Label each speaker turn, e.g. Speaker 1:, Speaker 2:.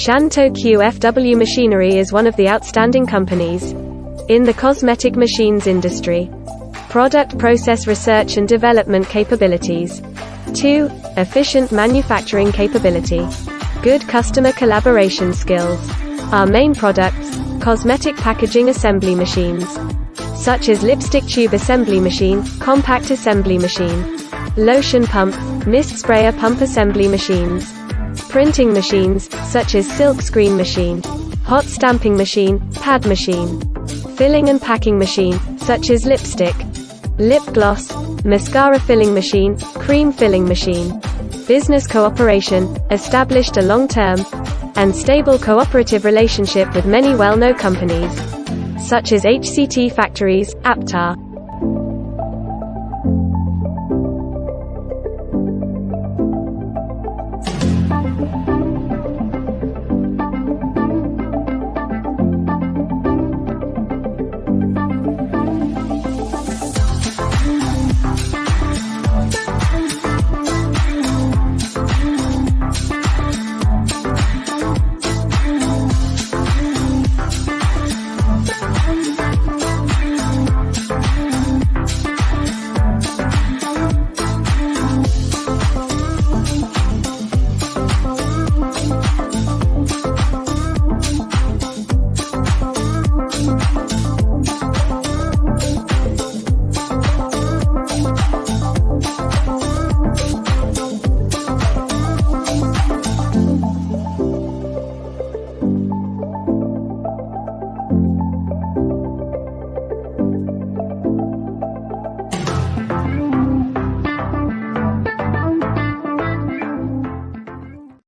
Speaker 1: Shantou QFW Machinery is one of the outstanding companies in the cosmetic machines industry. Product process research and development capabilities. 2. Efficient manufacturing capability. Good customer collaboration skills. Our main products: cosmetic packaging assembly machines, such as lipstick tube assembly machine, compact assembly machine, lotion pump, mist sprayer pump assembly machines, printing machines, such as silk screen machine, hot stamping machine, pad machine, filling and packing machine, such as lipstick, lip gloss, mascara filling machine, cream filling machine. Business cooperation, established a long-term and stable cooperative relationship with many well-known companies, such as HCT Factories, Aptar.